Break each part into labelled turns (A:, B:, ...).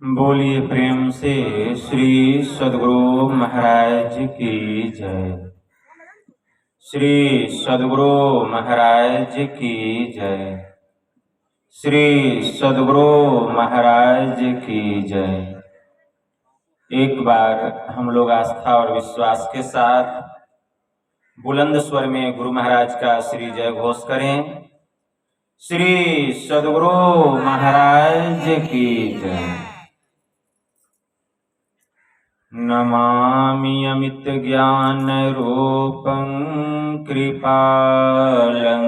A: बोलिए प्रेम से श्री सद्गुरु महाराज की जय। श्री सद्गुरु महाराज की जय। श्री सद्गुरु महाराज की जय। एक बार हम लोग आस्था और विश्वास के साथ बुलंद स्वर में गुरु महाराज का श्री जय घोष करें। श्री सद्गुरु महाराज की जय। नमामि अमित ज्ञान रूपं कृपालं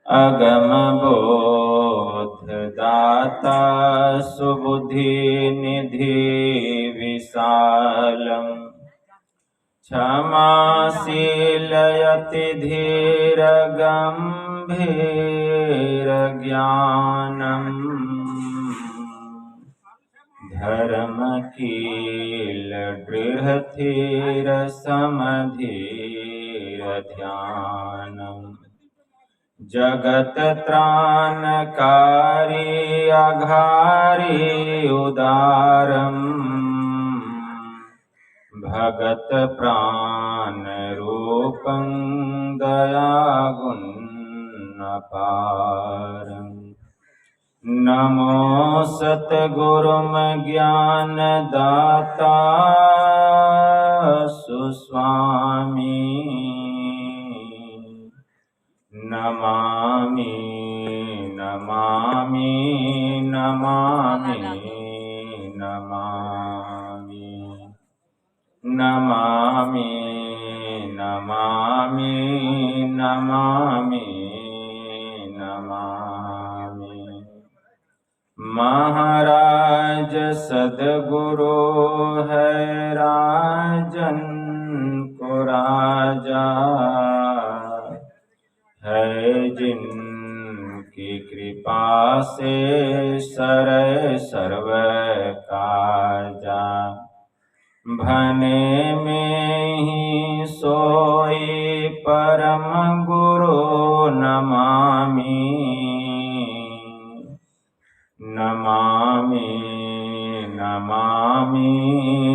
A: अगम बोध दाता सुबुद्धि निधि विशालम क्षमाशीलयति धीर गंभीर ज्ञानम् धर्मकील दृढ़ धीर समधीर ध्यानम् जगत त्राणकारी अघारी उदारम् भगत प्राण रूपं दयागुण अपारम् नमो सतगुरुम ज्ञान दाता सुस्वामी नमामि नमामि नमामि नमामि नमामि नमामि नमामि नमामि महाराज सद्गुरु है राजन को राजा है जिनकी कृपा से सरय सर्व काजा भने में ही सोई परम गुरु नमामि नमामि नमामि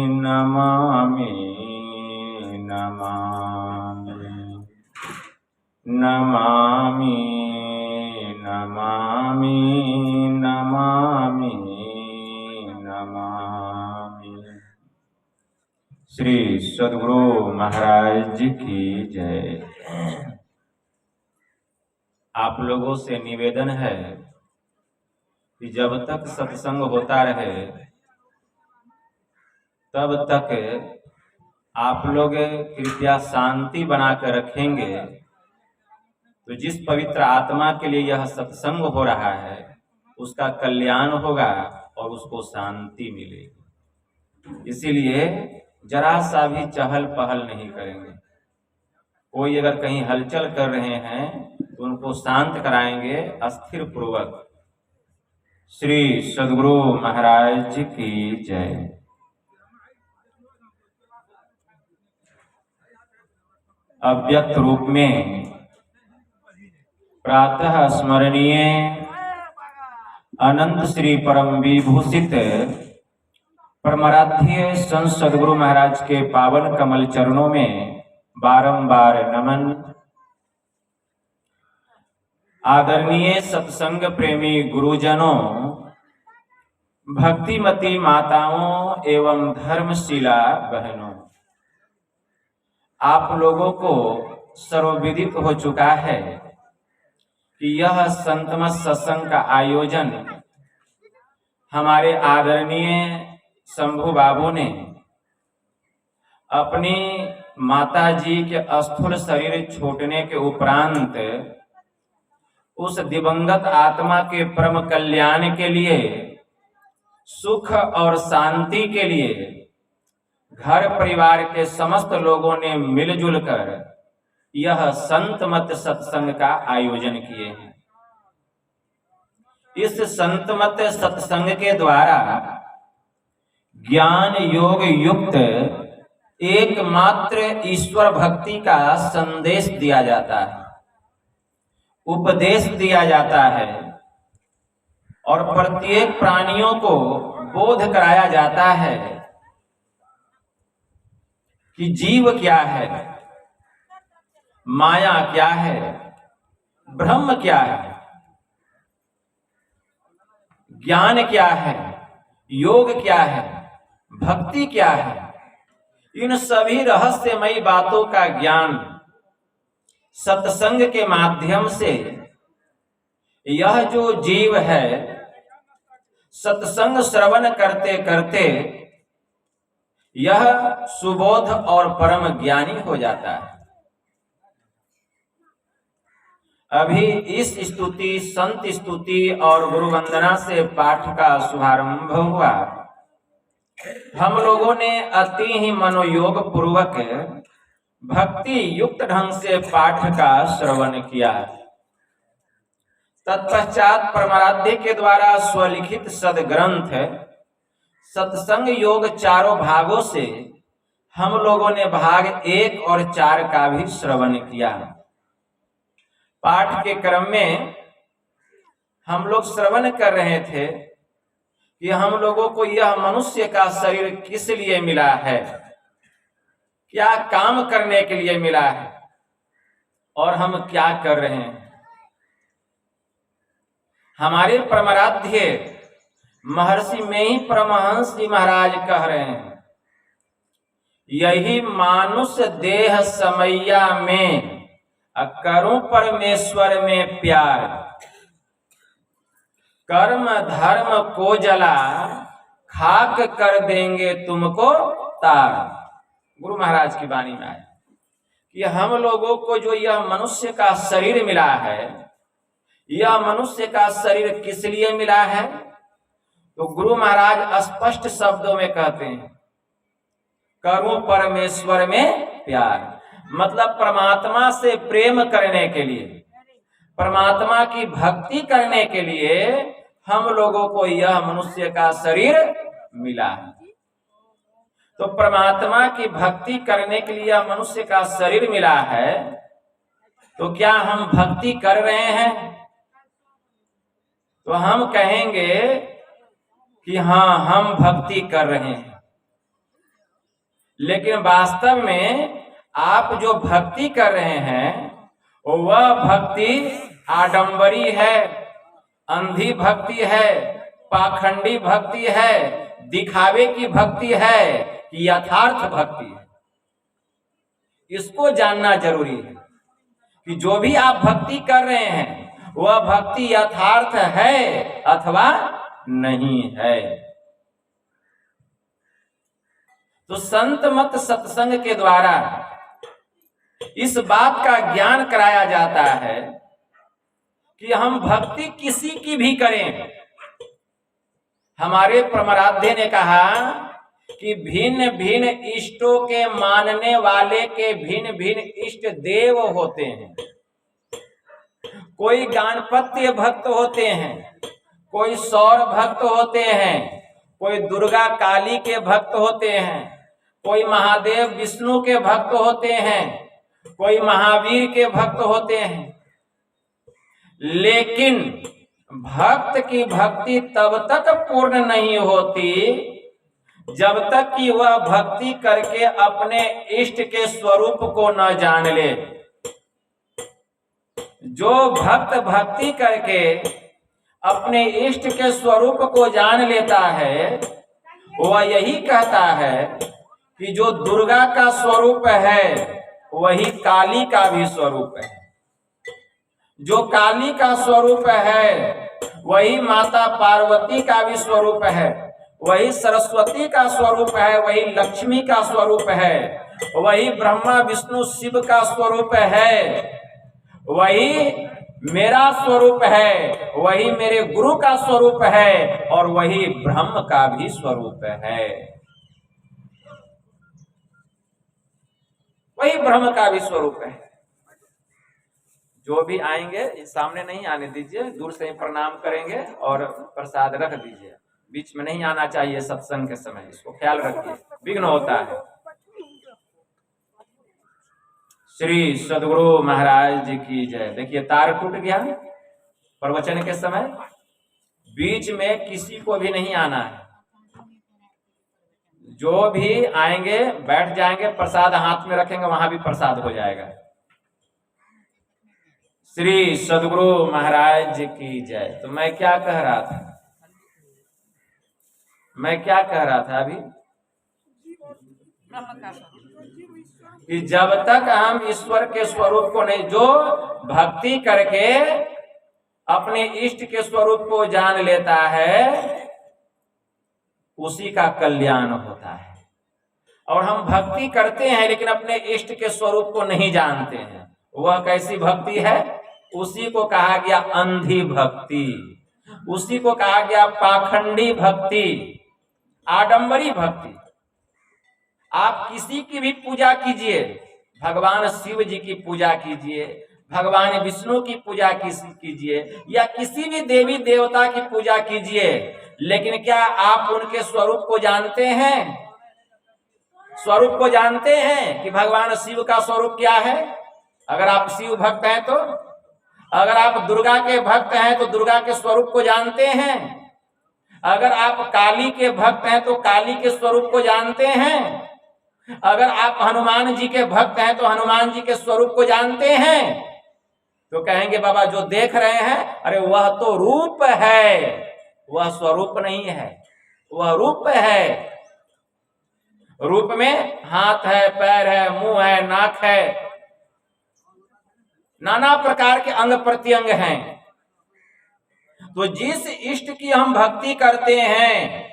A: नमामि नमामि नमामि नमामि नमामि नमामि। श्री सद्गुरु महाराज की जय। आप लोगों से निवेदन है कि जब तक सत्संग होता रहे तब तक आप लोग कृपया शांति बना कर रखेंगे तो जिस पवित्र आत्मा के लिए यह सत्संग हो रहा है उसका कल्याण होगा और उसको शांति मिलेगी। इसीलिए जरा सा भी चहल पहल नहीं करेंगे। कोई अगर कहीं हलचल कर रहे हैं तो उनको शांत कराएंगे अस्थिर पूर्वक। श्री सद्गुरु महाराज की जय। अव्यक्त रूप में प्रातः स्मरणीय अनंत श्री परम विभूषित परमाराध्य संत सद्गुरु महाराज के पावन कमल चरणों में बारंबार नमन। आदरणीय सत्संग प्रेमी गुरुजनों, भक्तिमती माताओं एवं धर्मशीला बहनों, आप लोगों को सर्वविदित हो चुका है कि यह संतमत सत्संग का आयोजन हमारे आदरणीय शंभू बाबू ने अपनी माताजी के स्थूल शरीर छूटने के उपरांत उस दिवंगत आत्मा के परम कल्याण के लिए, सुख और शांति के लिए घर परिवार के समस्त लोगों ने मिलजुल कर यह संत मत सत्संग का आयोजन किए हैं। इस संत मत सत्संग के द्वारा ज्ञान योग युक्त एकमात्र ईश्वर भक्ति का संदेश दिया जाता है, उपदेश दिया जाता है और प्रत्येक प्राणियों को बोध कराया जाता है कि जीव क्या है, माया क्या है, ब्रह्म क्या है, ज्ञान क्या है, योग क्या है, भक्ति क्या है। इन सभी रहस्यमयी बातों का ज्ञान सत्संग के माध्यम से यह जो जीव है सत्संग श्रवण करते करते यह सुबोध और परम ज्ञानी हो जाता है। अभी इस स्तुति, संत स्तुति और गुरु वंदना से पाठ का शुभारंभ हुआ। हम लोगों ने अति ही मनोयोग पूर्वक भक्ति युक्त ढंग से पाठ का श्रवण किया। तत्पश्चात परमाराध्य के द्वारा स्वलिखित सदग्रंथ सत्संग योग चारों भागों से हम लोगों ने भाग 1 और 4 का भी श्रवण किया। पाठ के क्रम में हम लोग श्रवण कर रहे थे कि हम लोगों को यह मनुष्य का शरीर किस लिए मिला है, क्या काम करने के लिए मिला है और हम क्या कर रहे हैं। हमारे परमाराध्य महर्षि में ही परमहंस जी महाराज कह रहे हैं, यही मानुष देह समैया में करूं परमेश्वर में प्यार, कर्म धर्म को जला खाक कर देंगे तुमको तार। गुरु महाराज की वाणी में आया कि हम लोगों को जो यह मनुष्य का शरीर मिला है, यह मनुष्य का शरीर किस लिए मिला है, तो गुरु महाराज स्पष्ट शब्दों में कहते हैं, करूं परमेश्वर में प्यार, मतलब परमात्मा से प्रेम करने के लिए, परमात्मा की भक्ति करने के लिए हम लोगों को यह मनुष्य का शरीर मिला है। तो परमात्मा की भक्ति करने के लिए मनुष्य का शरीर मिला है, तो क्या हम भक्ति कर रहे हैं? तो हम कहेंगे कि हाँ, हम भक्ति कर रहे हैं। लेकिन वास्तव में आप जो भक्ति कर रहे हैं वह भक्ति आडंबरी है, अंधी भक्ति है, पाखंडी भक्ति है, दिखावे की भक्ति है कि यथार्थ भक्ति है। इसको जानना जरूरी है कि जो भी आप भक्ति कर रहे हैं वह भक्ति यथार्थ है अथवा नहीं है। तो संत मत सत्संग के द्वारा इस बात का ज्ञान कराया जाता है कि हम भक्ति किसी की भी करें। हमारे परमाराध्य ने कहा कि भिन्न भिन्न इष्टों के मानने वाले के भिन्न भिन्न इष्ट देव होते हैं। कोई गणपत्य भक्त होते हैं, कोई सौर भक्त होते हैं, कोई दुर्गा काली के भक्त होते हैं, कोई महादेव विष्णु के भक्त होते हैं, कोई महावीर के भक्त होते हैं। लेकिन भक्त की भक्ति तब तक पूर्ण नहीं होती जब तक कि वह भक्ति करके अपने इष्ट के स्वरूप को न जान ले। जो भक्त भक्ति करके अपने इष्ट के स्वरूप को जान लेता है वह यही कहता है कि जो दुर्गा का स्वरूप है वही काली का भी स्वरूप है, जो काली का स्वरूप है वही माता पार्वती का भी स्वरूप है, वही सरस्वती का स्वरूप है, वही लक्ष्मी का स्वरूप है, वही ब्रह्मा विष्णु शिव का स्वरूप है, वही मेरा स्वरूप है, वही मेरे गुरु का स्वरूप है और वही ब्रह्म का भी स्वरूप है, वही ब्रह्म का भी स्वरूप है। जो भी आएंगे सामने नहीं आने दीजिए, दूर से ही प्रणाम करेंगे और प्रसाद रख दीजिए। बीच में नहीं आना चाहिए सत्संग के समय, इसको ख्याल रखिए, विघ्न होता है। श्री सदगुरु महाराज जी की जय। देखिए तार टूट गया प्रवचन के समय, बीच में किसी को भी नहीं आना है। जो भी आएंगे बैठ जाएंगे, प्रसाद हाथ में रखेंगे, वहां भी प्रसाद हो जाएगा। श्री सदगुरु महाराज जी की जय। तो मैं क्या कह रहा था, अभी कि जब तक हम ईश्वर के स्वरूप को नहीं, जो भक्ति करके अपने इष्ट के स्वरूप को जान लेता है उसी का कल्याण होता है। और हम भक्ति करते हैं लेकिन अपने इष्ट के स्वरूप को नहीं जानते हैं, वह कैसी भक्ति है? उसी को कहा गया अंधी भक्ति, उसी को कहा गया पाखंडी भक्ति, आडंबरी भक्ति। आप किसी की भी पूजा कीजिए, भगवान शिव जी की पूजा कीजिए, भगवान विष्णु की पूजा कीजिए, या किसी भी देवी देवता की पूजा कीजिए, लेकिन क्या आप उनके स्वरूप को जानते हैं? स्वरूप को जानते हैं कि भगवान शिव का स्वरूप क्या है? अगर आप शिव भक्त हैं तो, अगर आप दुर्गा के भक्त हैं तो दुर्गा के स्वरूप को जानते हैं, अगर आप काली के भक्त हैं तो काली के स्वरूप को जानते हैं, अगर आप हनुमान जी के भक्त हैं तो हनुमान जी के स्वरूप को जानते हैं। तो कहेंगे बाबा जो देख रहे हैं, अरे वह तो रूप है, वह स्वरूप नहीं है, वह रूप है। रूप में हाथ है, पैर है, मुंह है, नाक है, नाना प्रकार के अंग प्रत्यंग हैं। तो जिस इष्ट की हम भक्ति करते हैं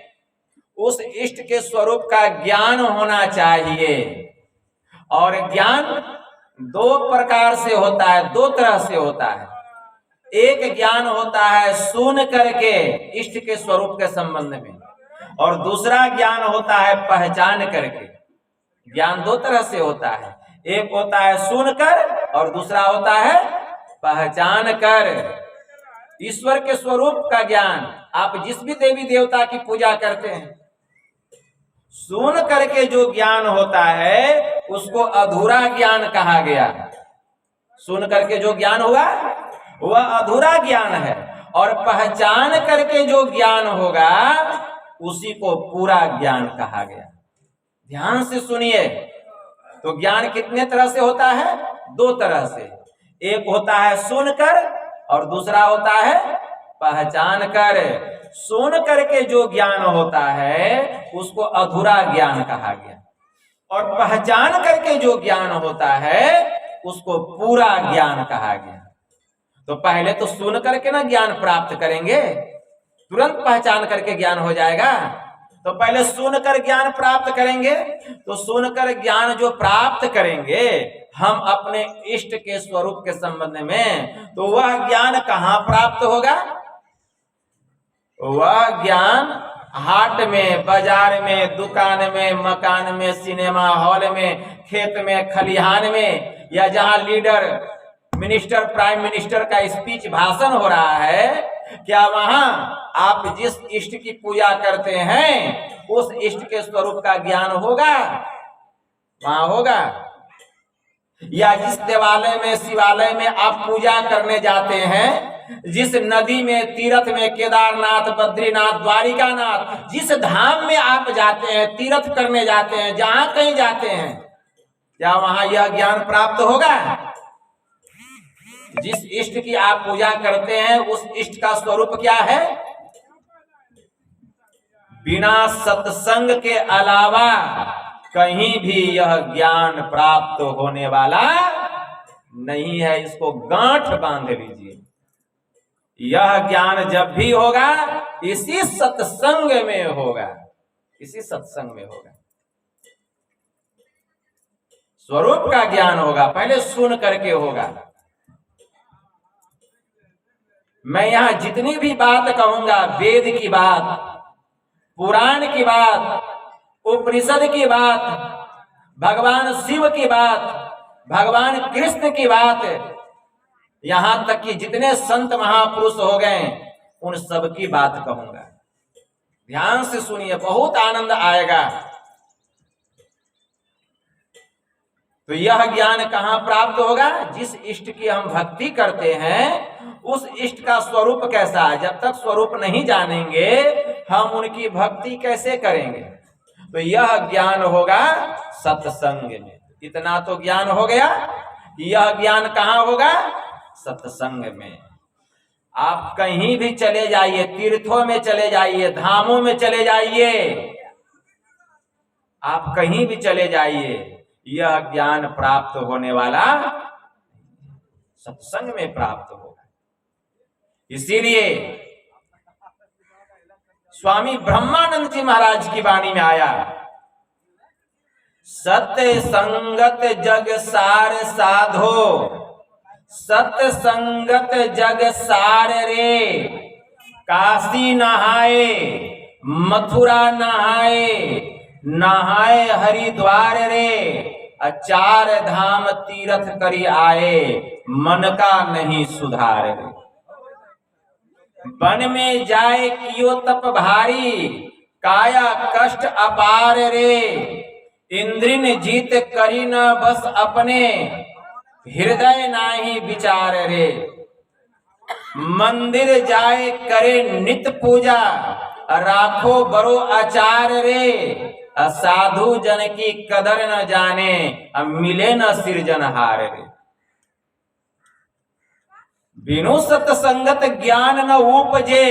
A: उस इष्ट के स्वरूप का ज्ञान होना चाहिए। और ज्ञान दो प्रकार से होता है, दो तरह से होता है। एक ज्ञान होता है सुन करके इष्ट के स्वरूप के संबंध में, और दूसरा ज्ञान होता है पहचान करके। ज्ञान दो तरह से होता है, एक होता है सुनकर और दूसरा होता है पहचान कर। ईश्वर के स्वरूप का ज्ञान, आप जिस भी देवी देवता की पूजा करते हैं, सुन करके जो ज्ञान होता है उसको अधूरा ज्ञान कहा गया। सुन करके जो ज्ञान हुआ वह अधूरा ज्ञान है, और पहचान करके जो ज्ञान होगा उसी को पूरा ज्ञान कहा गया। ध्यान से सुनिए, तो ज्ञान कितने तरह से होता है? दो तरह से। एक होता है सुनकर और दूसरा होता है पहचान कर। सुन करके जो ज्ञान होता है उसको अधूरा ज्ञान कहा गया, और पहचान करके जो ज्ञान होता है उसको पूरा ज्ञान कहा गया। तो पहले तो सुन करके ना ज्ञान प्राप्त करेंगे, तुरंत पहचान करके ज्ञान हो जाएगा। तो पहले सुनकर ज्ञान प्राप्त करेंगे। तो सुनकर ज्ञान जो प्राप्त करेंगे हम अपने इष्ट के स्वरूप के संबंध में, तो वह ज्ञान कहाँ प्राप्त होगा? वह ज्ञान हाट में, बाजार में, दुकान में, मकान में, सिनेमा हॉल में, खेत में, खलिहान में, या जहां लीडर, मिनिस्टर, प्राइम मिनिस्टर का स्पीच, भाषण हो रहा है, क्या वहां आप जिस इष्ट की पूजा करते हैं उस इष्ट के स्वरूप का ज्ञान होगा? वहां होगा? या जिस देवालय में, शिवालय में आप पूजा करने जाते हैं, जिस नदी में, तीर्थ में, केदारनाथ, बद्रीनाथ, द्वारिकानाथ, जिस धाम में आप जाते हैं, तीर्थ करने जाते हैं, जहां कहीं जाते हैं, क्या वहां यह ज्ञान प्राप्त होगा? जिस इष्ट की आप पूजा करते हैं उस इष्ट का स्वरूप क्या है? बिना सत्संग के अलावा कहीं भी यह ज्ञान प्राप्त होने वाला नहीं है। इसको गांठ बांध लीजिए। यह ज्ञान जब भी होगा इसी सत्संग में होगा, इसी सत्संग में होगा। स्वरूप का ज्ञान होगा, पहले सुन करके होगा। मैं यहां जितनी भी बात कहूंगा, वेद की बात, पुराण की बात, उपनिषद की बात, भगवान शिव की बात, भगवान कृष्ण की बात, यहां तक कि जितने संत महापुरुष हो गए उन सब की बात कहूंगा। ध्यान से सुनिए, बहुत आनंद आएगा। तो यह ज्ञान कहाँ प्राप्त होगा? जिस इष्ट की हम भक्ति करते हैं उस इष्ट का स्वरूप कैसा है, जब तक स्वरूप नहीं जानेंगे हम उनकी भक्ति कैसे करेंगे? तो यह ज्ञान होगा सत्संग में। इतना तो ज्ञान हो गया। यह ज्ञान कहाँ होगा? सत्संग में। आप कहीं भी चले जाइए, तीर्थों में चले जाइए, धामों में चले जाइए, आप कहीं भी चले जाइए, यह ज्ञान प्राप्त होने वाला सत्संग में प्राप्त होगा। इसीलिए स्वामी ब्रह्मानंद जी महाराज की वाणी में आया, सत्य संगत जग सार साधो, सत्य संगत जग सार रे, काशी नहाए मथुरा नहाए, नहाए हरिद्वार रे, चार धाम तीर्थ करी आए, मन का नहीं सुधार रे। वन में जाए कियो तप भारी, काया कष्ट अपार रे, इंद्रिन जीत करी न बस अपने, हृदय नाही विचार रे। मंदिर जाए करे नित पूजा, राखो बड़ो आचार रे, साधु जन की कदर न जाने, मिले न सिरजनहार रे। बिनु सत्संगत ज्ञान न उपजे,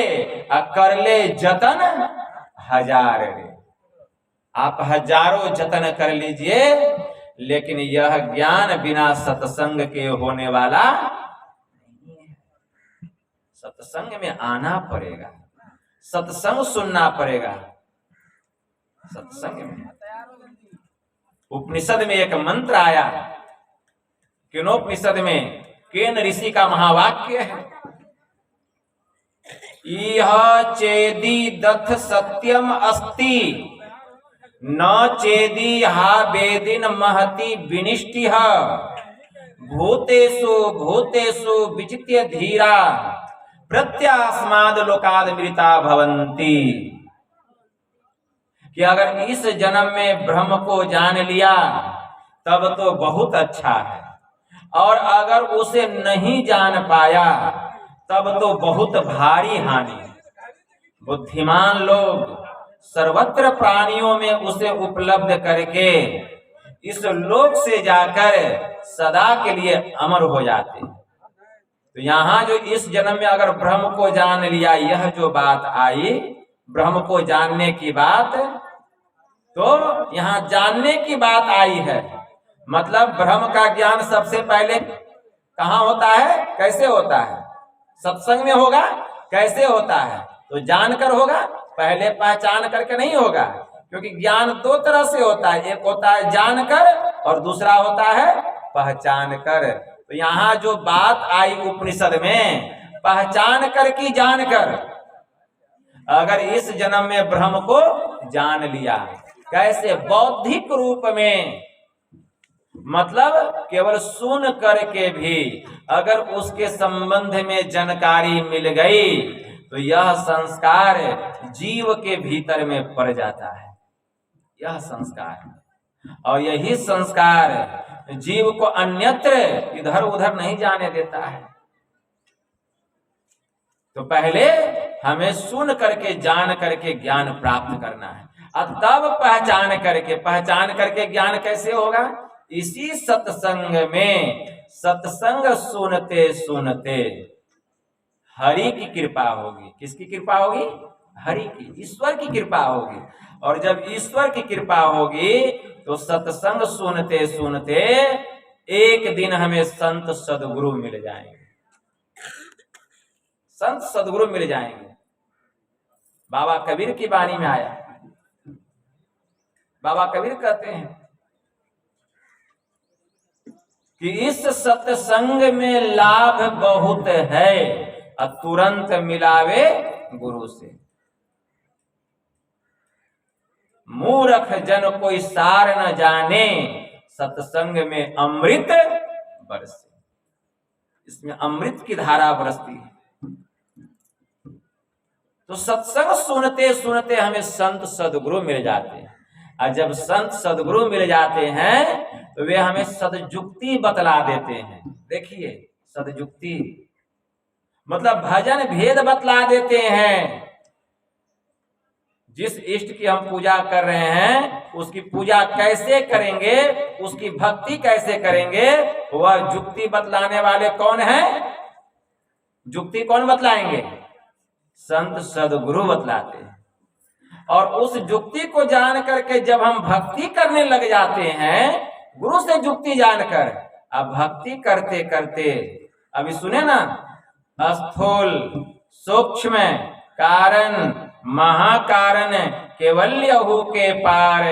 A: कर ले जतन हजार रे। आप हजारों जतन कर लीजिए, लेकिन यह ज्ञान बिना सत्संग के होने वाला नहीं है। सत्संग में आना पड़ेगा, सत्संग सुनना पड़ेगा। सत्संग में उपनिषद में एक मंत्र आया, केनोपनिषद में केन ऋषि का महावाक्य है, यह चेदी दथ सत्यम अस्ति, न चेदी हा वेदिन महति विनिष्टि, भूतेषु भूतेषु विचित्य धीरा, प्रत्यास्माद लोकाद मृता भवन्ति। कि अगर इस जन्म में ब्रह्म को जान लिया तब तो बहुत अच्छा है, और अगर उसे नहीं जान पाया तब तो बहुत भारी हानि। बुद्धिमान लोग सर्वत्र प्राणियों में उसे उपलब्ध करके इस लोक से जाकर सदा के लिए अमर हो जाते। तो यहाँ जो इस जन्म में अगर ब्रह्म को जान लिया, यह जो बात आई ब्रह्म को जानने की बात, तो यहाँ जानने की बात आई है, मतलब ब्रह्म का ज्ञान सबसे पहले कहाँ होता है, कैसे होता है? सत्संग में होगा। कैसे होता है? तो जानकर होगा, पहले पहचान करके नहीं होगा, क्योंकि ज्ञान दो तरह से होता है, एक होता है जानकर और दूसरा होता है पहचान कर। तो यहाँ जो बात आई उपनिषद में, पहचान कर की जानकर, अगर इस जन्म में ब्रह्म को जान लिया, कैसे? बौद्धिक रूप में, मतलब केवल सुन करके भी अगर उसके संबंध में जानकारी मिल गई तो यह संस्कार जीव के भीतर में पड़ जाता है। यह संस्कार, और यही संस्कार जीव को अन्यत्र इधर उधर नहीं जाने देता है। तो पहले हमें सुन करके जान करके ज्ञान प्राप्त करना है, और तब पहचान करके ज्ञान कैसे होगा? इसी सत्संग में, सत्संग सुनते सुनते हरि की कृपा होगी। किसकी कृपा होगी? हरि की, ईश्वर की कृपा होगी। और जब ईश्वर की कृपा होगी तो सत्संग सुनते सुनते एक दिन हमें संत सदगुरु मिल जाएंगे। संत सदगुरु मिल जाएंगे। बाबा कबीर की वाणी में आया, बाबा कबीर कहते हैं कि इस सत्संग में लाभ बहुत है, और तुरंत मिलावे गुरु से। मूर्ख जन कोई सार न जाने, सत्संग में अमृत बरसे। इसमें अमृत की धारा बरसती है। तो सत्संग सुनते सुनते हमें संत सदगुरु मिल जाते हैं। और जब संत सदगुरु मिल जाते हैं तो वे हमें सदजुक्ति बतला देते हैं। देखिए, सदजुक्ति मतलब भजन भेद बतला देते हैं। जिस इष्ट की हम पूजा कर रहे हैं उसकी पूजा कैसे करेंगे, उसकी भक्ति कैसे करेंगे, वह जुक्ति बतलाने वाले कौन है? जुक्ति कौन बतलाएंगे? संत सदगुरु बतलाते हैं। और उस जुक्ति को जान करके जब हम भक्ति करने लग जाते हैं, गुरु से जुक्ति जानकर, अब भक्ति करते करते, अभी सुने ना, स्थूल सूक्ष्म कारण महाकारण केवल्यहु के पार,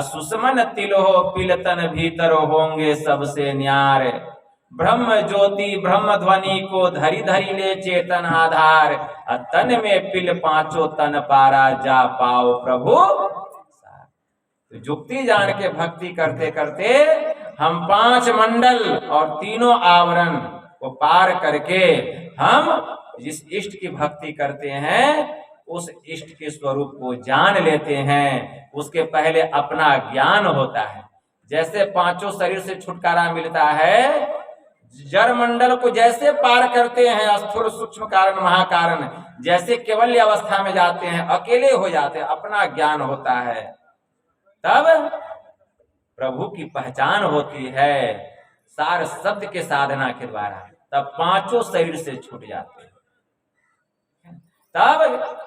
A: सुषमन तिलोह पिलतन भीतर होंगे सबसे न्यार। ब्रह्म ज्योति ब्रह्म ध्वनि को धरी धरी ले चेतन आधार, तन में पिल पांचों तन पारा जा पाओ प्रभु। तो जुक्ति जान के भक्ति करते करते हम 5 मंडल और 3 आवरण को पार करके हम जिस इष्ट की भक्ति करते हैं उस इष्ट के स्वरूप को जान लेते हैं। उसके पहले अपना ज्ञान होता है। जैसे 5 शरीर से छुटकारा मिलता है, जड़ मंडल को जैसे पार करते हैं, स्थूल सूक्ष्म कारण महाकारण, जैसे केवल्य अवस्था में जाते हैं, अकेले हो जाते हैं, अपना ज्ञान होता है, तब प्रभु की पहचान होती है सार शब्द के साधना के द्वारा। तब 5 शरीर से छूट जाते हैं। तब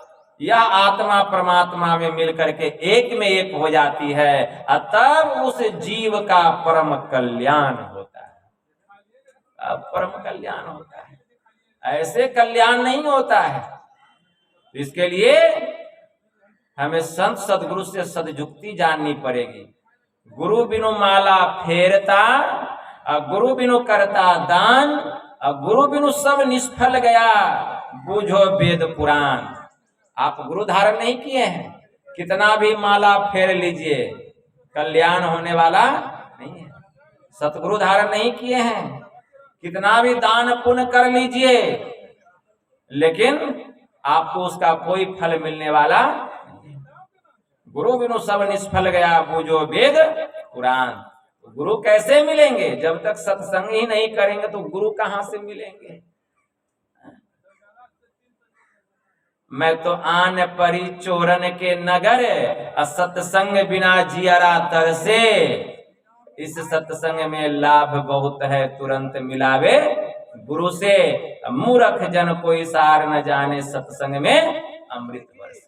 A: यह आत्मा परमात्मा में मिलकर के एक में एक हो जाती है, और तब उस जीव का परम कल्याण होता है। अब परम कल्याण होता है, ऐसे कल्याण नहीं होता है। इसके लिए हमें संत सदगुरु से सदजुक्ति जाननी पड़ेगी। गुरु बिनु माला फेरता, गुरु बिनु करता दान, गुरु बिनु सब निष्फल गया, बूझो वेद पुराण। आप गुरु धारण नहीं किए हैं, कितना भी माला फेर लीजिए, कल्याण होने वाला नहीं है। सतगुरु धारण नहीं किए हैं, कितना भी दान पुण्य कर लीजिए, लेकिन आपको उसका कोई फल मिलने वाला नहीं। गुरु बिनु सब निष्फल गया, बूझो वेद पुराण। गुरु कैसे मिलेंगे? जब तक सत्संग ही नहीं करेंगे तो गुरु कहां से मिलेंगे? मैं तो आन परी चोरन के नगर, सत्संग बिना जियरा तरसे। इस सत्संग में लाभ बहुत है, तुरंत मिलावे गुरु से। मूर्ख जन कोई सार न जाने, सत्संग में अमृत वर्ष।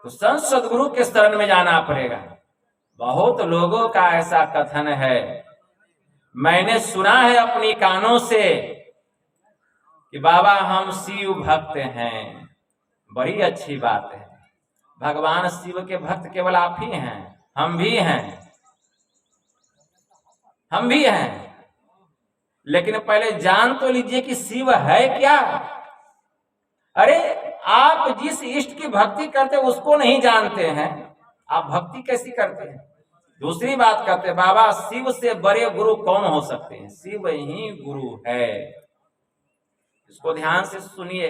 A: तो संत सदगुरु के शरण में जाना पड़ेगा। बहुत लोगों का ऐसा कथन है, मैंने सुना है अपनी कानों से कि बाबा हम शिव भक्त हैं। बड़ी अच्छी बात है, भगवान शिव के भक्त केवल आप ही हैं, हम भी हैं, हम भी हैं। लेकिन पहले जान तो लीजिए कि शिव है क्या। अरे आप जिस इष्ट की भक्ति करते उसको नहीं जानते हैं, आप भक्ति कैसी करते हैं? दूसरी बात करते हैं, बाबा शिव से बड़े गुरु कौन हो सकते हैं? शिव ही गुरु है। इसको ध्यान से सुनिए।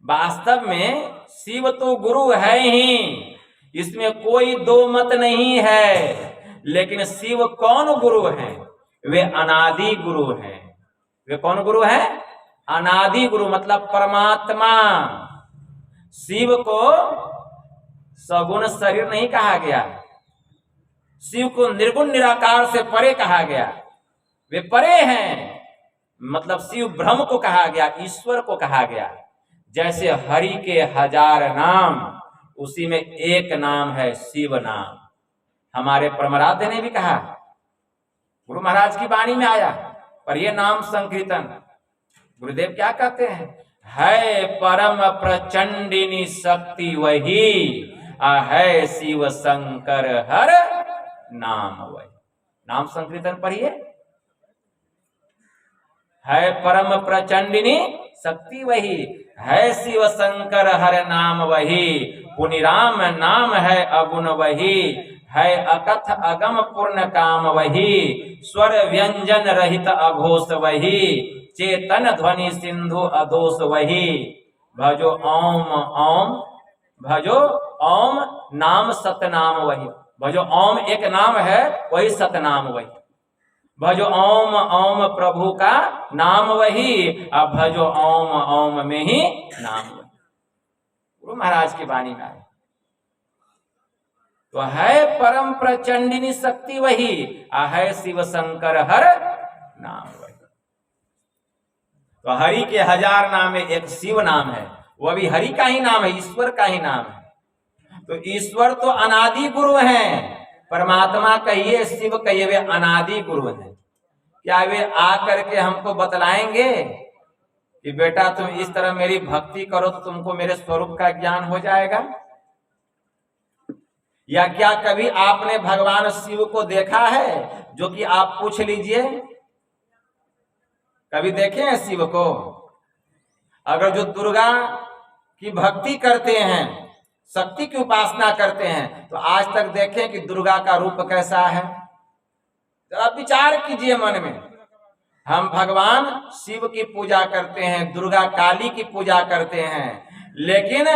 A: वास्तव में शिव तो गुरु है ही, इसमें कोई दो मत नहीं है। लेकिन शिव कौन गुरु है? वे अनादि गुरु हैं। वे कौन गुरु है? अनादि गुरु, मतलब परमात्मा। शिव को सगुण शरीर नहीं कहा गया, शिव को निर्गुण निराकार से परे कहा गया। वे परे हैं, मतलब शिव ब्रह्म को कहा गया, ईश्वर को कहा गया। जैसे हरि के 1000 नाम, उसी में एक नाम है शिव नाम। हमारे परमराध्य ने भी कहा, गुरु महाराज की वाणी में आया, पर ये नाम संकीर्तन। गुरुदेव क्या कहते हैं? है परम प्रचंडिनी शक्ति वही, है शिव शंकर हर नाम वही। नाम संकीर्तन पढ़िए। है परम प्रचंडिनी शक्ति वही, है शिव शंकर हर नाम वही। पुनि राम नाम है अगुण वही, है अकथ अगम पूर्ण काम वही। स्वर व्यंजन रहित अघोष वही, चेतन ध्वनि सिंधु अदोष वही। भजो ओम ओम भजो ओम नाम सतनाम वही। भजो ओम एक नाम है, वही सतनाम वही। भजो ओम ओम प्रभु का नाम वही, अब भजो ओम ओम में ही नाम वही। गुरु महाराज की वाणी में है। तो है परम प्रचंडिनी शक्ति वही, है शिव शंकर हर नाम वही। तो हरि के 1000 नाम में एक शिव नाम है, वह भी हरि का ही नाम है, ईश्वर का ही नाम है। तो ईश्वर तो अनादि गुरु हैं, परमात्मा कहिए शिव कहिए, वे अनादि गुरु हैं। क्या वे आकर के हमको बतलाएंगे कि बेटा तुम इस तरह मेरी भक्ति करो तो तुमको मेरे स्वरूप का ज्ञान हो जाएगा? या क्या कभी आपने भगवान शिव को देखा है? जो कि आप पूछ लीजिए, कभी देखे हैं शिव को? अगर जो दुर्गा की भक्ति करते हैं, शक्ति की उपासना करते हैं, तो आज तक देखें कि दुर्गा का रूप कैसा है? जरा विचार कीजिए मन में। हम भगवान शिव की पूजा करते हैं, दुर्गा काली की पूजा करते हैं, लेकिन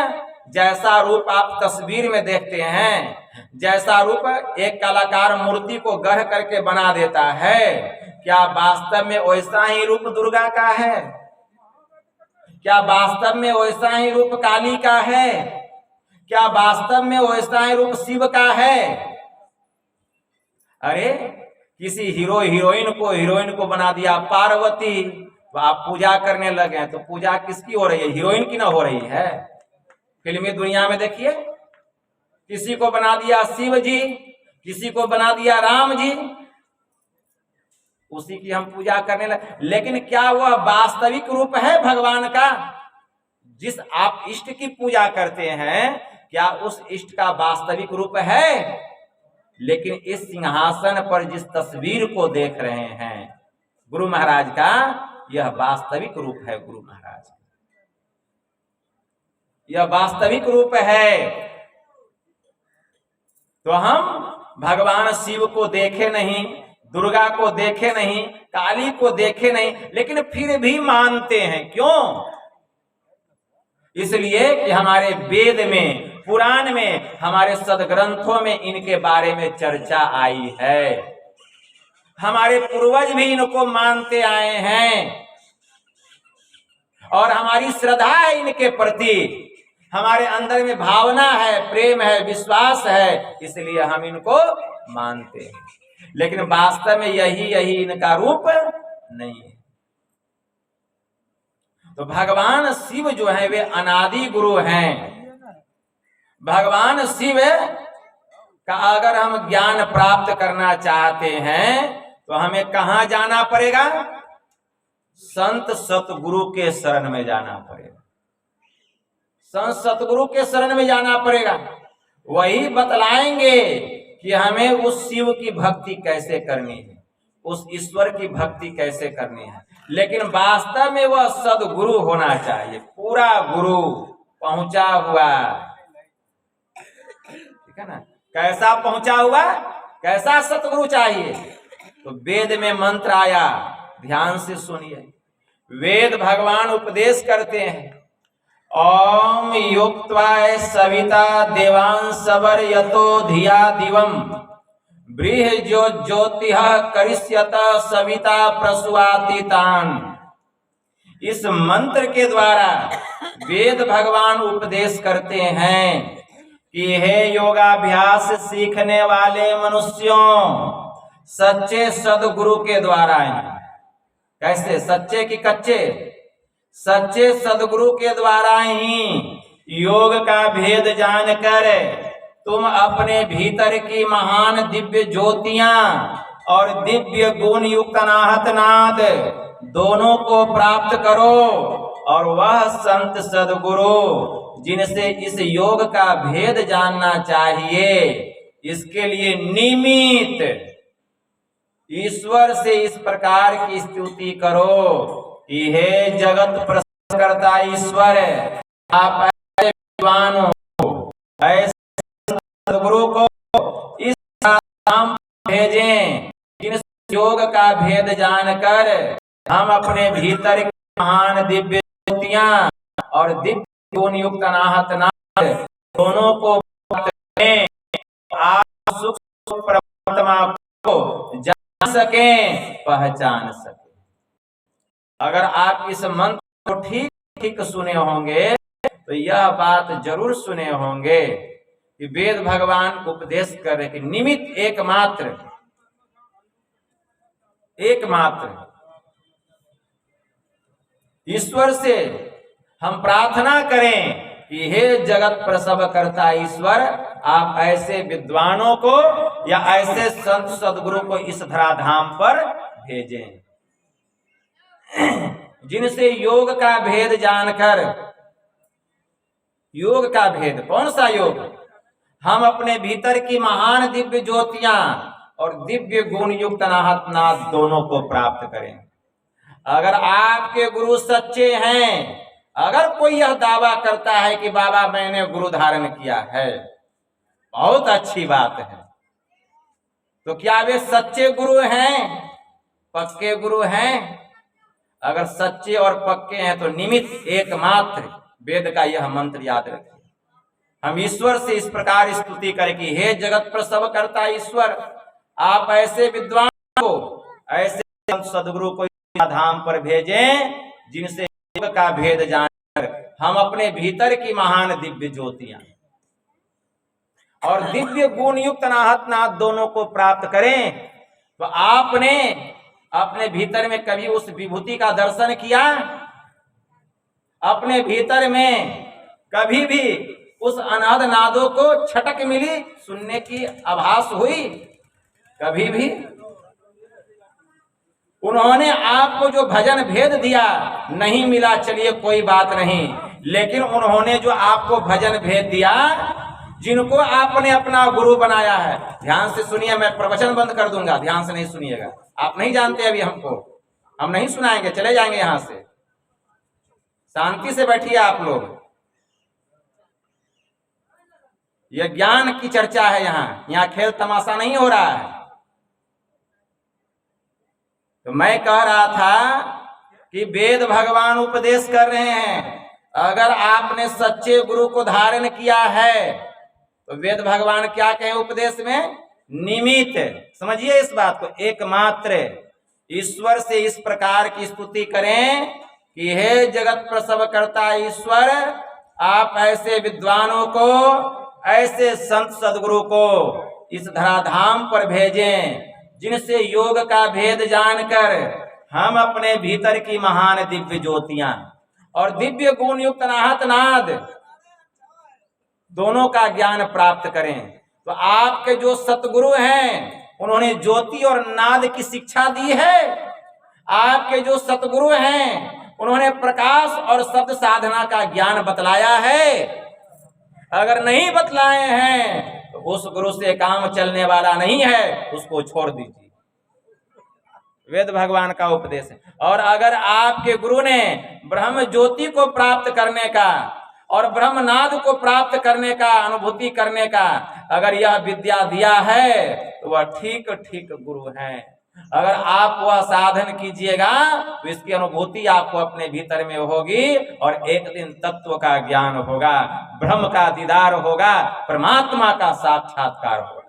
A: जैसा रूप आप तस्वीर में देखते हैं, जैसा रूप एक कलाकार मूर्ति को गढ़ करके बना देता है, क्या वास्तव में वैसा ही रूप दुर्गा का है? क्या वास्तव में वैसा ही रूप काली का है? क्या वास्तव में वैसा ही रूप शिव का है? अरे किसी हीरोइन को बना दिया पार्वती, तो आप पूजा करने लगे, तो पूजा किसकी हो रही है? हीरोइन की ना हो रही है? फिल्मी दुनिया में देखिए, किसी को बना दिया शिव जी, किसी को बना दिया राम जी, उसी की हम पूजा करने लगे। लेकिन क्या वह वास्तविक रूप है भगवान का? जिस आप इष्ट की पूजा करते हैं, क्या उस इष्ट का वास्तविक रूप है? लेकिन इस सिंहासन पर जिस तस्वीर को देख रहे हैं गुरु महाराज का, यह वास्तविक रूप है। गुरु महाराज यह वास्तविक रूप है। तो हम भगवान शिव को देखे नहीं, दुर्गा को देखे नहीं, काली को देखे नहीं, लेकिन फिर भी मानते हैं। क्यों? इसलिए कि हमारे वेद में, पुराण में, हमारे सदग्रंथों में इनके बारे में चर्चा आई है। हमारे पूर्वज भी इनको मानते आए हैं और हमारी श्रद्धा है इनके प्रति, हमारे अंदर में भावना है, प्रेम है, विश्वास है, इसलिए हम इनको मानते हैं। लेकिन वास्तव में यही इनका रूप नहीं है। तो भगवान शिव जो है वे अनादि गुरु हैं। भगवान शिव का अगर हम ज्ञान प्राप्त करना चाहते हैं तो हमें कहाँ जाना पड़ेगा? संत सतगुरु के शरण में जाना पड़ेगा। संत सतगुरु के शरण में जाना पड़ेगा। वही बतलाएंगे कि हमें उस शिव की भक्ति कैसे करनी है, उस ईश्वर की भक्ति कैसे करनी है। लेकिन वास्तव में वह सदगुरु होना चाहिए, पूरा गुरु पहुंचा हुआ, ठीक है ना? कैसा पहुंचा हुआ, कैसा सतगुरु चाहिए? तो वेद में मंत्र आया, ध्यान से सुनिए। वेद भगवान उपदेश करते हैं, ओम युक्त्वा सविता देवांसवर यतो धिया दिवम बृह जो ज्योतिः करिष्यत सविता प्रसूआतीतान। इस मंत्र के द्वारा वेद भगवान उपदेश करते हैं कि हे योगाभ्यास सीखने वाले मनुष्यों, सच्चे सदगुरु के द्वारा, कैसे? सच्चे कि कच्चे? सच्चे सदगुरु के द्वारा ही योग का भेद जानकर तुम अपने भीतर की महान दिव्य ज्योतियां और दिव्य गुण युक्त अनाहत नाद दोनों को प्राप्त करो। और वह संत सदगुरु जिनसे इस योग का भेद जानना चाहिए, इसके लिए नियमित ईश्वर से इस प्रकार की स्तुति करो कि हे जगत प्रसन्न करता ईश्वर, आप ऐसे विद्वान हो, ऐसे सदगुरु को इस नाम भेजें जिन योग का भेद जानकर हम अपने भीतर की महान दिव्य ज्योतियां और दिव्य गुण युक्त अनाहत नाद दोनों को करें, आप सुख परमात्मा को जान सकें, पहचान सकें। अगर आप इस मंत्र को ठीक ठीक सुने होंगे तो यह बात जरूर सुने होंगे कि वेद भगवान उपदेश कर रहे कि निमित्त एकमात्र ईश्वर से हम प्रार्थना करें कि हे जगत प्रसव करता ईश्वर, आप ऐसे विद्वानों को या ऐसे संत सदगुरु को इस धराधाम पर भेजें जिनसे योग का भेद जानकर, योग का भेद कौन सा योग, हम अपने भीतर की महान दिव्य ज्योतियां और दिव्य गुण युक्त अनाहतनाद दोनों को प्राप्त करें। अगर आपके गुरु सच्चे हैं, अगर कोई यह दावा करता है कि बाबा मैंने गुरु धारण किया है, बहुत अच्छी बात है। तो क्या वे सच्चे गुरु हैं, पक्के गुरु हैं? अगर सच्चे और पक्के हैं तो निमित्त एकमात्र वेद का यह मंत्र याद रखें। हम ईश्वर से इस प्रकार स्तुति करें कि हे जगत प्रसव करता ईश्वर, आप ऐसे विद्वान को, ऐसे सदगुरु को धाम पर भेजें जिनसे योग का भेद जानकर हम अपने भीतर की महान दिव्य ज्योतियां और दिव्य गुण युक्त अनाहतनाद दोनों को प्राप्त करें। तो आपने अपने भीतर में कभी उस विभूति का दर्शन किया? अपने भीतर में कभी भी उस अनाद नादों को छटक मिली, सुनने की आभास हुई? कभी भी? उन्होंने आपको जो भजन भेद दिया नहीं मिला, चलिए कोई बात नहीं, लेकिन उन्होंने जो आपको भजन भेद दिया, जिनको आपने अपना गुरु बनाया है, ध्यान से सुनिए, मैं प्रवचन बंद कर दूंगा, ध्यान से नहीं सुनिएगा। आप नहीं जानते अभी हमको, हम नहीं सुनाएंगे, चले जाएंगे यहां से। शांति से बैठिए आप लोग, यह ज्ञान की चर्चा है, यहाँ खेल तमाशा नहीं हो रहा है। तो मैं कह रहा था कि वेद भगवान उपदेश कर रहे हैं, अगर आपने सच्चे गुरु को धारण किया है तो वेद भगवान क्या कहे उपदेश में? निमित्त। समझिए इस बात को, एकमात्र ईश्वर से इस प्रकार की स्तुति करें कि हे जगत प्रसव करता ईश्वर, आप ऐसे विद्वानों को, ऐसे संत सदगुरु को इस धराधाम पर भेजें जिनसे योग का भेद जानकर हम अपने भीतर की महान दिव्य ज्योतियां और दिव्य गुण युक्त अनाहतनाद दोनों का ज्ञान प्राप्त करें। तो आपके जो सतगुरु हैं उन्होंने ज्योति और नाद की शिक्षा दी है। आपके जो सतगुरु हैं उन्होंने प्रकाश और शब्द साधना का ज्ञान बतलाया है। अगर नहीं बतलाए हैं तो उस गुरु से काम चलने वाला नहीं है, उसको छोड़ दीजिए। वेद भगवान का उपदेश है। और अगर आपके गुरु ने ब्रह्म ज्योति को प्राप्त करने का और ब्रह्मनाद को प्राप्त करने का, अनुभूति करने का अगर यह विद्या दिया है तो वह ठीक ठीक गुरु है। अगर आप वह साधन कीजिएगा तो इसकी अनुभूति आपको अपने भीतर में होगी और एक दिन तत्व का ज्ञान होगा, ब्रह्म का दीदार होगा, परमात्मा का साक्षात्कार होगा।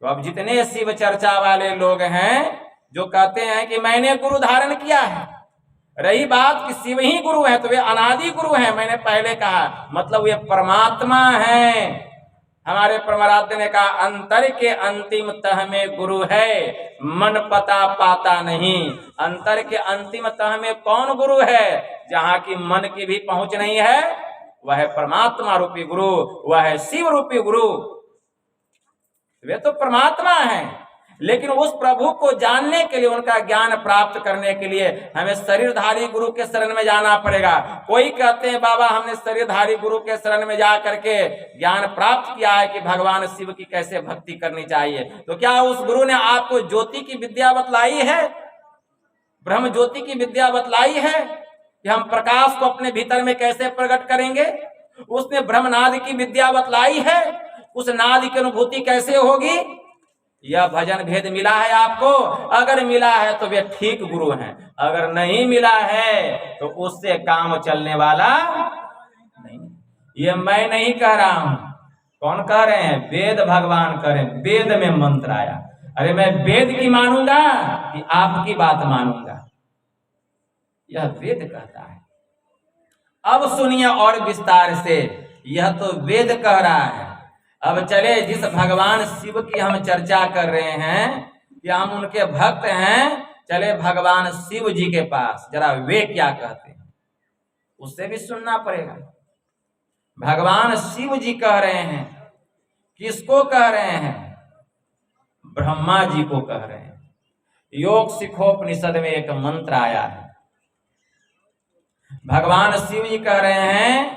A: तो अब जितने शिव चर्चा वाले लोग हैं जो कहते हैं कि मैंने गुरु धारण किया है, रही बात कि शिव ही गुरु है तो वे अनादि गुरु हैं, मैंने पहले कहा, मतलब वे परमात्मा हैं। हमारे परमाराध्य ने कहा अंतर के अंतिम तह में गुरु है, मन पता पाता नहीं। अंतर के अंतिम तह में कौन गुरु है? जहाँ की मन की भी पहुंच नहीं है, वह है परमात्मा रूपी गुरु, वह है शिव रूपी गुरु। वे तो परमात्मा हैं, लेकिन उस प्रभु को जानने के लिए, उनका ज्ञान प्राप्त करने के लिए हमें शरीरधारी गुरु के शरण में जाना पड़ेगा। कोई कहते हैं बाबा हमने शरीरधारी गुरु के शरण में जा करके ज्ञान प्राप्त किया है कि भगवान शिव की कैसे भक्ति करनी चाहिए। तो क्या उस गुरु ने आपको ज्योति की विद्या बतलाई है, ब्रह्म ज्योति की विद्या बतलाई है कि हम प्रकाश को अपने भीतर में कैसे प्रकट करेंगे? उसने ब्रह्मनाद की विद्या बतलाई है, उस नाद की अनुभूति कैसे होगी? यह भजन भेद मिला है आपको? अगर मिला है तो वे ठीक गुरु हैं, अगर नहीं मिला है तो उससे काम चलने वाला नहीं। ये मैं नहीं कह रहा हूं। कौन कह रहे हैं? वेद भगवान कह रहे हैं। वेद में मंत्र आया। अरे मैं वेद की मानूंगा कि आपकी बात मानूंगा? यह वेद कहता है। अब सुनिए और विस्तार से। यह तो वेद कह रहा है। अब चले, जिस भगवान शिव की हम चर्चा कर रहे हैं कि हम उनके भक्त हैं, चले भगवान शिव जी के पास, जरा वे क्या कहते हैं उससे भी सुनना पड़ेगा। भगवान शिव जी कह रहे हैं। किसको कह रहे हैं? ब्रह्मा जी को कह रहे हैं। योग शिखोपनिषद में एक मंत्र आया है। भगवान शिव जी कह रहे हैं,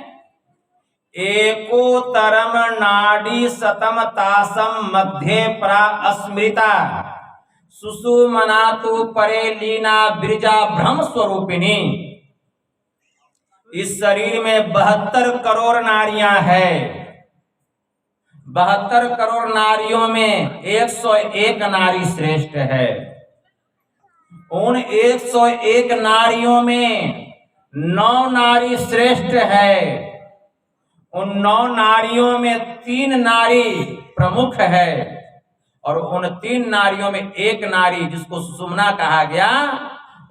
A: एकोतरम नाडी शतम तासम मध्ये प्रा अस्मृता सुषुमनातु परे लीना बिरजा ब्रह्म स्वरूपिणी। इस शरीर में 72 करोड़ नारियां हैं। 72 करोड़ नारियों में 101 नारी श्रेष्ठ है। उन 101 नारियों में 9 नारी श्रेष्ठ है। उन 9 नारियों में 3 नारी प्रमुख है और उन 3 नारियों में एक नारी जिसको सुषुम्ना कहा गया,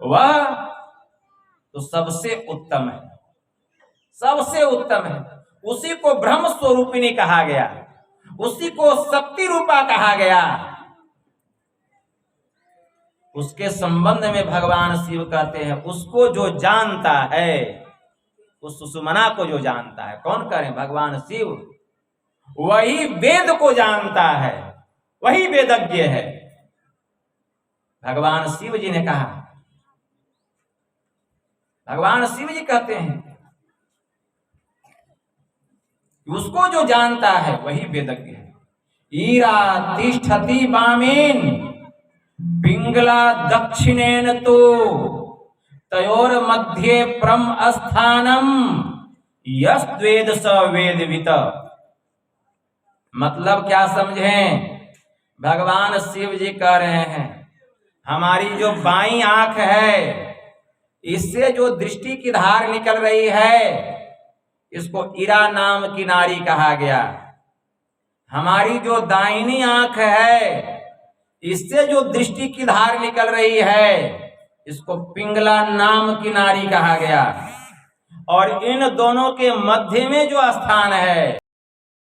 A: वह तो सबसे उत्तम है, सबसे उत्तम है। उसी को ब्रह्म स्वरूपिणी कहा गया, उसी को शक्ति रूपा कहा गया। उसके संबंध में भगवान शिव कहते हैं, उसको जो जानता है, उस सुषुम्ना को जो जानता है, कौन कह रहे हैं? भगवान शिव। वही वेद को जानता है, वही वेदज्ञ है। भगवान शिव जी ने कहा, भगवान शिव जी कहते हैं, उसको जो जानता है वही वेदज्ञ है। ईरा तिष्ठति वामेन पिंगला दक्षिणेन तो तयोर मध्ये परम स्थानम यस्वेद स वेदवित। मतलब क्या समझें? भगवान शिव जी कह रहे हैं, हमारी जो बाईं आंख है, इससे जो दृष्टि की धार निकल रही है, इसको इरा नाम की नारी कहा गया। हमारी जो दाहिनी आंख है, इससे जो दृष्टि की धार निकल रही है, इसको पिंगला नाम की नारी कहा गया। और इन दोनों के मध्य में जो स्थान है,